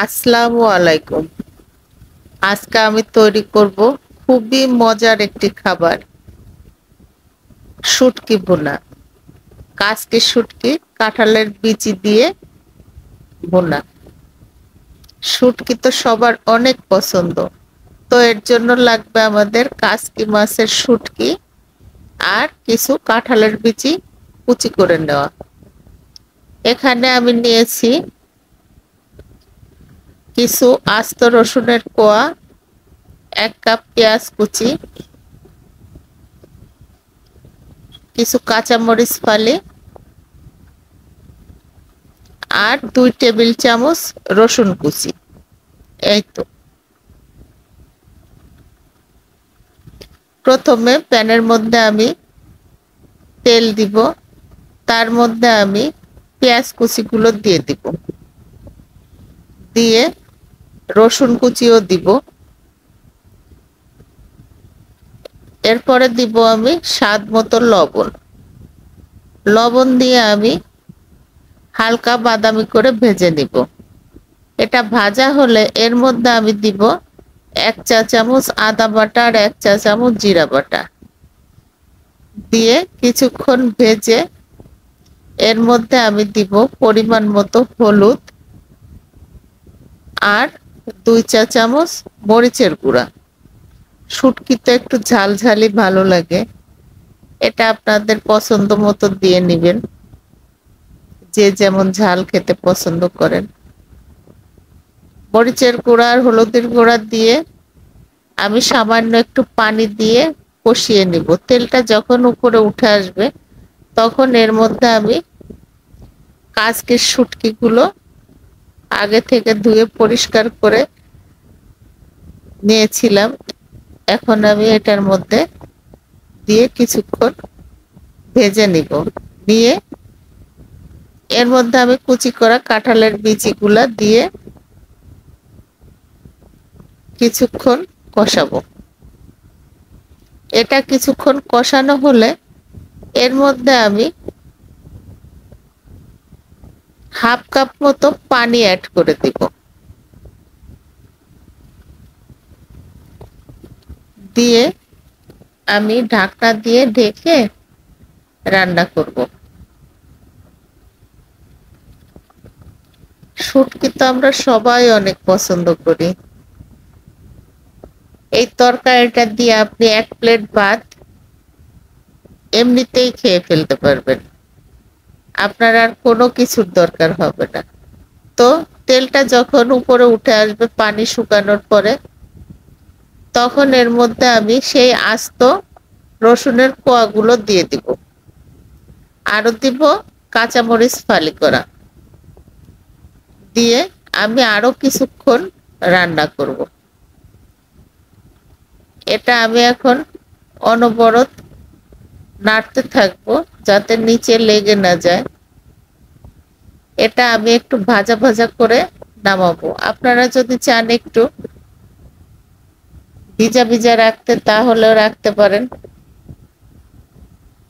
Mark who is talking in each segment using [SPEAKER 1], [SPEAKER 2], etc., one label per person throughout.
[SPEAKER 1] আসসালামু আলাইকুম। আজকে আমি তৈরি করব খুবই মজার একটি খাবার, শুটকি ভুনা। কাসকি শুটকি কাঁঠালের বিচি দিয়ে ভুনা। শুটকি তো সবার অনেক পছন্দ, তো এর জন্য লাগবে আমাদের কাসকি মাছের শুটকি আর কিছু কাঁঠালের বিচি কুচি করে নেওয়া। এখানে আমি নিয়েছি কিছু আস্ত রসুনের কোয়া, 1 কাপ পেঁয়াজ কুচি, কিছু কাঁচামরিচ ফালি আর 2 টেবিল চামচ রসুন কুচি। এই তো, প্রথমে প্যানের মধ্যে আমি তেল দিব, তার মধ্যে আমি পেঁয়াজ কুচিগুলো দিয়ে দিব, দিয়ে রসুন কুচিও দিব। এরপরে দিব আমি স্বাদ মতো লবণ। লবণ দিয়ে আমি হালকা বাদামি করে ভেজে নিব। এটা ভাজা হলে এর মধ্যে আমি দিব 1 চা চামচ আদা বাটা আর 1 চা চামচ জিরা বাটা, দিয়ে কিছুক্ষণ ভেজে এর মধ্যে আমি দিব পরিমাণ মতো হলুদ আর 2 চা চামচ মরিচের গুঁড়া। শুটকিতে একটু ঝালঝালি ভালো লাগে, এটা আপনাদের পছন্দ মতো দিয়ে নেবেন, যে যেমন ঝাল খেতে পছন্দ করেন। মরিচের গুঁড়া আর হলুদের গুঁড়া দিয়ে আমি সামান্য একটু পানি দিয়ে কষিয়ে নিব। তেলটা যখন উপরে উঠে আসবে তখন এর মধ্যে আমি কাজকের শুটকিগুলো আগে থেকে ধুয়ে পরিষ্কার করে নিয়েছিলাম, এখন আমি এটার মধ্যে দিয়ে কিছুক্ষণ ভেজে নিব। নিয়ে এর মধ্যে আমি কুচি করা কাঁঠালের বিচিগুলা দিয়ে কিছুক্ষণ কষাবো। এটা কিছুক্ষণ কষানো হলে এর মধ্যে আমি 1/2 কাপ মতো পানি অ্যাড করে দিব, দিয়ে আমি ঢাকনা দিয়ে ঢেকে রান্না করব। শুটকি তো আমরা সবাই অনেক পছন্দ করি। এই তরকারিটা দিয়ে আপনি 1 প্লেট ভাত এমনিতেই খেয়ে ফেলতে পারবেন, আপনার আর কোনো কিছুর দরকার হবে না। তো তেলটা যখন উপরে উঠে আসবে পানি শুকানোর পরে, তখন এর মধ্যে আমি সেই আস্ত রসুনের কোয়াগুলো দিয়ে দিব, আরো দিব কাঁচামরিচ ফালি করা, দিয়ে আমি আরো কিছুক্ষণ রান্না করব। এটা আমি এখন অনবরত নাড়তে থাকবো যাতে নিচে লেগে না যায়। এটা আমি একটু ভাজা ভাজা করে নামাবো। আপনারা যদি চান একটু ভিজা ভিজা রাখতে তাহলেও রাখতে পারেন।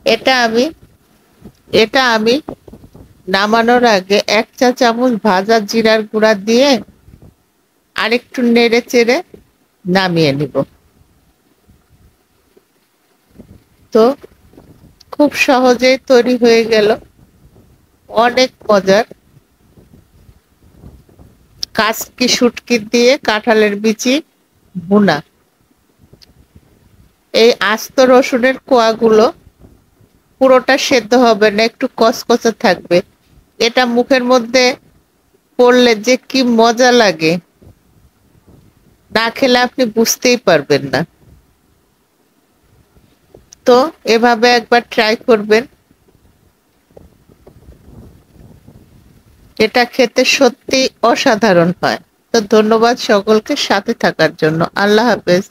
[SPEAKER 1] এটা আমি এটা আমি নামানোর আগে 1 চা চামচ ভাজা জিরার গুঁড়া দিয়ে আরেকটু নেড়ে চেড়ে নামিয়ে নিব। তো খুব সহজেই তৈরি হয়ে গেল অনেক মজার কাসকি শুটকি দিয়ে কাঁঠালের বিচি ভুনা। এই আস্ত রসুনের কোয়াগুলো পুরোটা সেদ্ধ হবে না, একটু কচকচে থাকবে। এটা মুখের মধ্যে পড়লে যে কি মজা লাগে, না খেলে আপনি বুঝতেই পারবেন না। তো এভাবে একবার ট্রাই করবেন, এটা খেতে সত্যি অসাধারণ হয়। তো ধন্যবাদ সকলকে সাথে থাকার জন্য। আল্লাহ হাফেজ।